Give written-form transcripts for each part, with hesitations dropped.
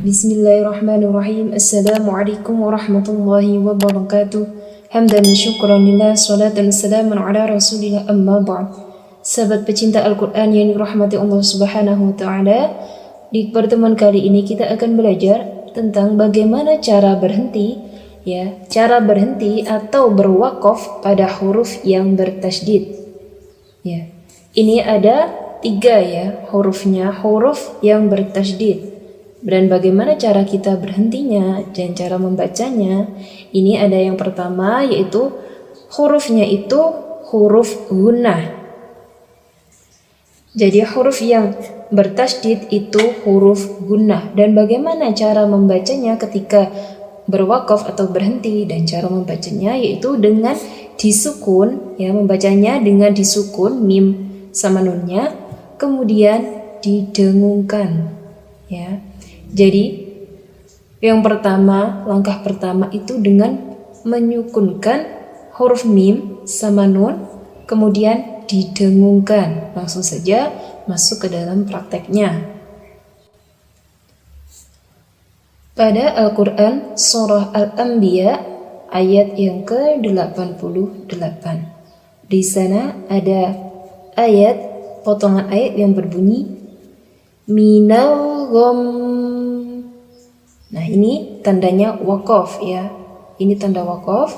Bismillahirrahmanirrahim. Assalamualaikum warahmatullahi wabarakatuh. Hamdan syukran lillah, salatan salaman ala rasulillah, amma ba'd. Sahabat pecinta Al-Quran yang dirahmati Allah subhanahu wa ta'ala, di pertemuan kali ini kita akan belajar tentang bagaimana cara berhenti atau berwakaf pada huruf yang bertasydid. Ini ada 3 hurufnya, huruf yang bertasydid. Dan bagaimana cara kita berhentinya dan cara membacanya? Ini ada yang pertama, yaitu hurufnya itu huruf gunnah. Jadi huruf yang bertasydid itu huruf gunnah. Dan bagaimana cara membacanya ketika berwakaf atau berhenti? Dan cara membacanya yaitu dengan disukun, membacanya dengan disukun mim sama nunnya, kemudian didengungkan, Jadi yang pertama, langkah pertama itu dengan menyukunkan huruf mim sama nun, kemudian didengungkan. Langsung saja masuk ke dalam prakteknya. Pada Al-Quran surah Al-Anbiya ayat yang ke-88. Di sana ada ayat, potongan ayat yang berbunyi minal gham. Nah, ini tandanya wakaf Ini tanda wakaf.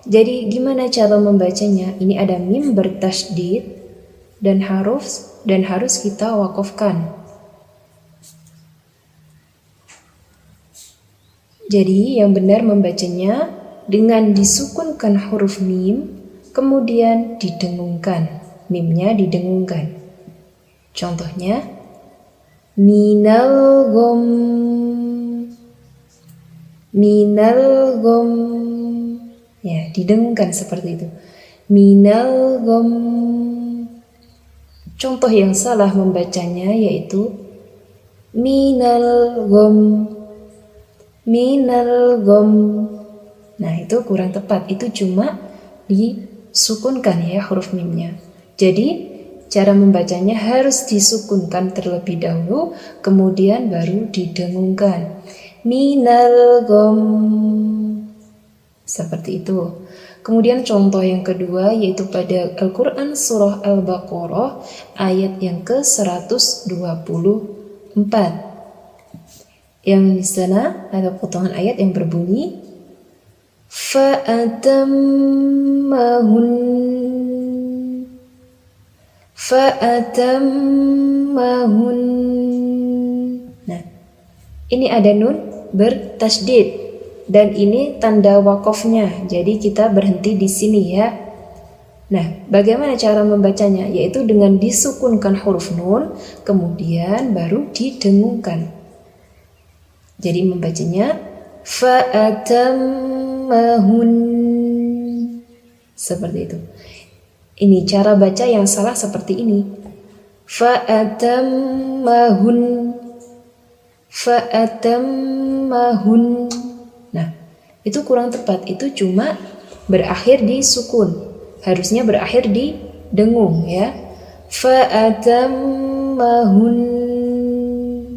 Jadi gimana cara membacanya? Ini ada mim bertasydid dan harus kita wakafkan. Jadi yang benar membacanya dengan disukunkan huruf mim, kemudian didengungkan. Mimnya didengungkan. Contohnya minal gham. Minal gham. Didengungkan seperti itu. Minal gham. Contoh yang salah membacanya yaitu minal gham. Minal gham. Nah, itu kurang tepat. Itu cuma disukunkan huruf mimnya. Jadi cara membacanya harus disukunkan terlebih dahulu, kemudian baru didengungkan. Minal gham. Seperti itu. Kemudian contoh yang kedua yaitu pada Al-Quran surah Al-Baqarah ayat yang ke-124. Yang di sana ada potongan ayat yang berbunyi fa'atammahun. Nah, ini ada nun bertasydid dan ini tanda wakafnya. Jadi kita berhenti di sini Nah, bagaimana cara membacanya? Yaitu dengan disukunkan huruf nun, kemudian baru didengungkan. Jadi membacanya fa'atammahun. Seperti itu. Ini cara baca yang salah seperti ini. Fa'atammahun. Fa'atammahun. Nah, itu kurang tepat. Itu cuma berakhir di sukun. Harusnya berakhir di dengung Fa'atammahun.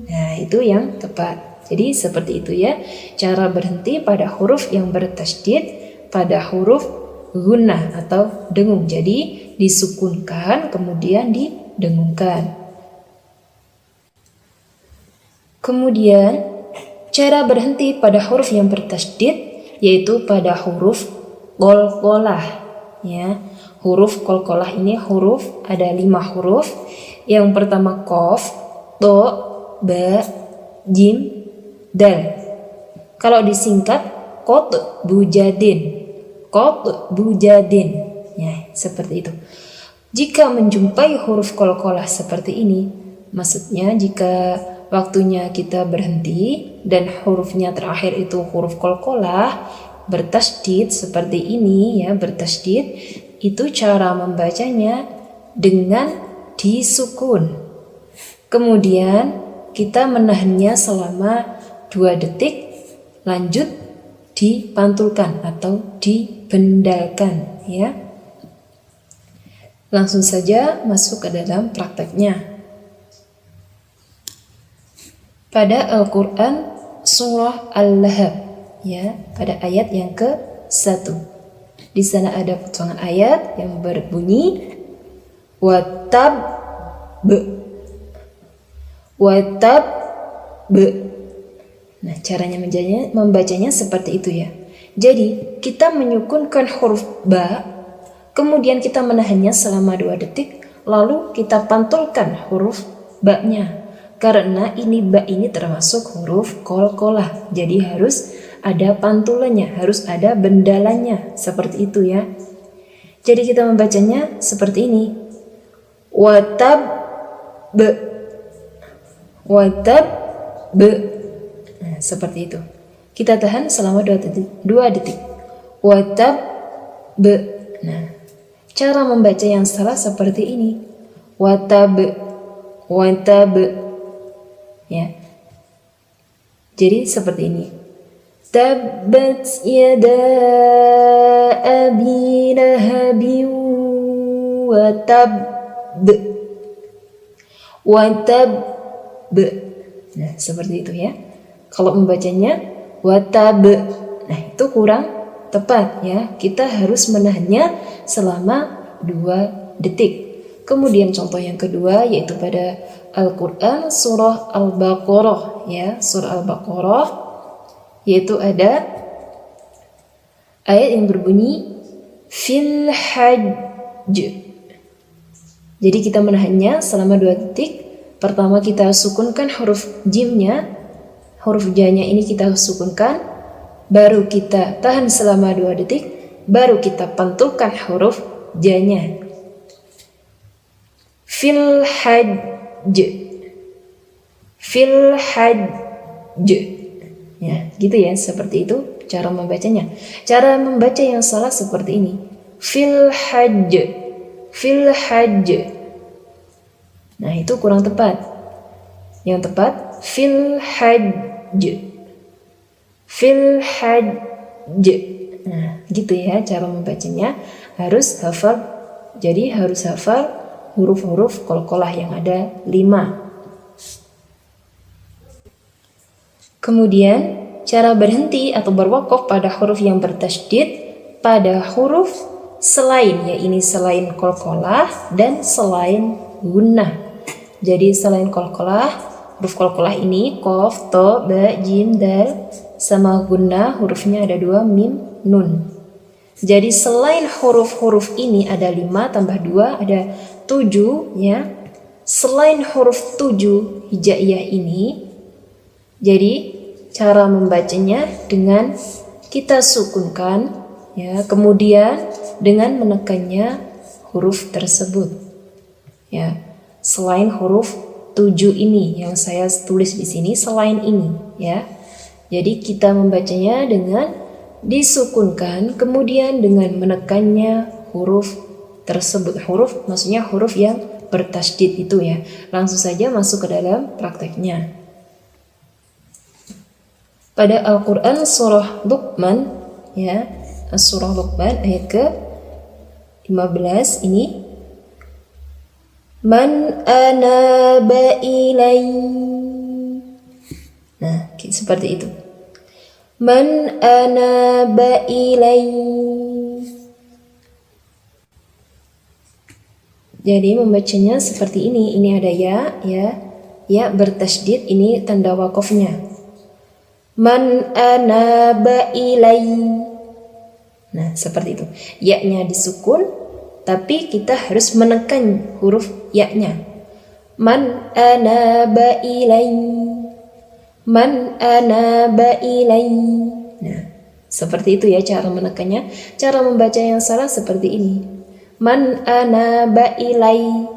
Nah, itu yang tepat. Jadi seperti itu cara berhenti pada huruf yang bertasydid, pada huruf gunnah atau dengung. Jadi disukunkan kemudian didengungkan. Kemudian cara berhenti pada huruf yang bertasydid yaitu pada huruf qalqalah Huruf qalqalah ini ada 5 huruf. Yang pertama qaf, to, ba, jim, dal. Kalau disingkat qatbujadin. Qatbujadin. Seperti itu. Jika menjumpai huruf qalqalah seperti ini, maksudnya jika waktunya kita berhenti dan hurufnya terakhir itu huruf qalqalah bertasydid seperti ini bertasydid, itu cara membacanya dengan disukun. Kemudian kita menahannya selama 2 detik, lanjut dipantulkan atau dibendalkan Langsung saja masuk ke dalam prakteknya. Pada Al-Quran surah Al-Lahab, ya, pada ayat yang ke-1. Di sana ada potongan ayat yang berbunyi watab be. Nah, caranya membacanya seperti itu ya. Jadi, kita menyukunkan huruf ba, kemudian kita menahannya selama 2 detik, lalu kita pantulkan huruf ba-nya. Karena ini ba ini termasuk huruf qalqalah. Jadi harus ada pantulannya, harus ada bendalannya, seperti itu ya. Jadi kita membacanya seperti ini. Watab be. Nah, seperti itu. Kita tahan selama 2 detik. Watab be. Nah, cara membaca yang salah seperti ini. Watab. Ya. Jadi seperti ini. Tabbat yada abi lahabin watab. Nah, seperti itu ya. Kalau membacanya watab, nah itu kurang tepat ya. Kita harus menahannya selama 2 detik. Kemudian contoh yang kedua yaitu pada Al-Quran surah Al-Baqarah ya, surah Al-Baqarah, yaitu ada ayat yang berbunyi fil hajj. Jadi kita menahannya selama 2 detik. Pertama kita sukunkan huruf jimnya, huruf ja-nya ini kita sukunkan, baru kita tahan selama 2 detik, baru kita pantulkan huruf ja-nya. Fil hajj. Ya, gitu ya, seperti itu cara membacanya. Cara membaca yang salah seperti ini. Fil hajj. Nah, itu kurang tepat. Yang tepat fil hajj. Nah, gitu ya cara membacanya. Harus hafal. Jadi harus hafal huruf-huruf qalqalah yang ada 5. Kemudian cara berhenti atau berwaqaf pada huruf yang bertasydid pada huruf selain, ya ini selain qalqalah dan selain gunnah. Jadi selain qalqalah, huruf qalqalah ini qaf, ta, ba, jim, dal, sama gunnah hurufnya ada 2 mim, nun. Jadi selain huruf-huruf ini ada 5 tambah 2 ada 7 ya. Selain huruf 7 hijaiyah ini, jadi cara membacanya dengan kita sukunkan ya, kemudian dengan menekannya huruf tersebut. Ya. Selain huruf 7 ini yang saya tulis di sini, selain ini ya. Jadi kita membacanya dengan disukunkan, kemudian dengan menekannya huruf tersebut. Huruf maksudnya huruf yang bertasydid itu ya. Langsung saja masuk ke dalam prakteknya. Pada Al-Quran surah Luqman ya, surah Luqman ayat ke-15 ini, man anaba ilai. Nah, seperti itu. Man anaba ilai. Jadi membacanya seperti ini. Ini ada ya bertasydid, ini tanda waqafnya. Man anaba ilai. Nah, seperti itu. Ya-nya disukun, tapi kita harus menekan huruf ya-nya. Man anaba ilai. Man anaba ilai. Nah, seperti itu ya cara menekannya. Cara membaca yang salah seperti ini. Man anaba ilai.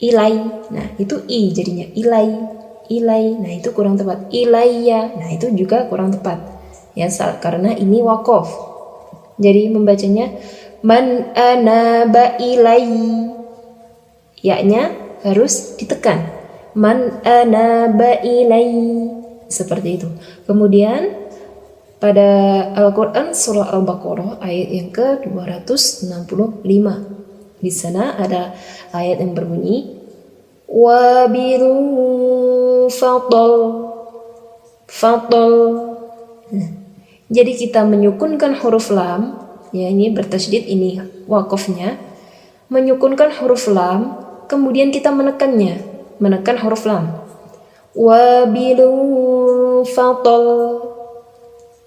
Ilai. Nah, itu i jadinya ilai. Nah, itu kurang tepat. Ilaiya. Nah, itu juga kurang tepat. Ya, karena ini waqaf. Jadi membacanya man anaba ilai. Ya-nya harus ditekan. Man anaba ilai. Seperti itu. Kemudian pada Al-Quran surah Al-Baqarah ayat yang ke-265. Di sana ada ayat yang berbunyi wabiru Fadl. Nah, jadi kita menyukunkan huruf lam, ya ini bertasydid, ini wakofnya, menyukunkan huruf lam, kemudian kita menekan huruf lam. Wabilu fadl,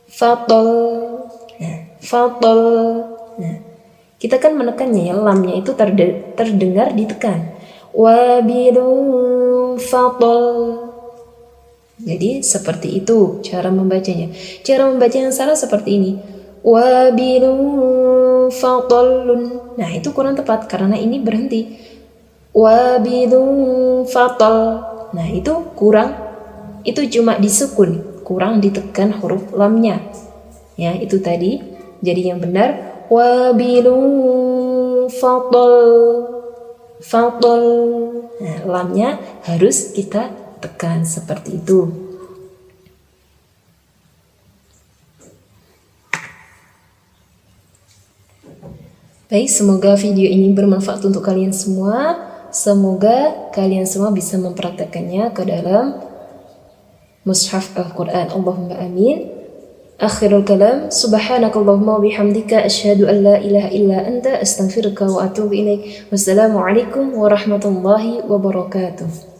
fadl, fadl. Nah, kita kan menekannya ya, lamnya itu terdengar ditekan. Wabilu fadl. Jadi seperti itu cara membacanya. Cara membaca yang salah seperti ini. Wabilu fadlun. Nah, itu kurang tepat karena ini berhenti. Wabilu fadl. Nah, itu kurang. Itu cuma disukun, kurang ditekan huruf lamnya. Ya, itu tadi. Jadi yang benar wabilu fadl. Fadl. Nah, lamnya harus kita tekan seperti itu. Baik, semoga video ini bermanfaat untuk kalian semua. Semoga kalian semua bisa mempraktekannya ke dalam mushaf Al-Quran. Allahumma amin. Akhirul kalam, subhanakallahumma bihamdika asyhadu an la ilaha illa anta astaghfiruka wa atubu ilaik. Wassalamualaikum warahmatullahi wabarakatuh.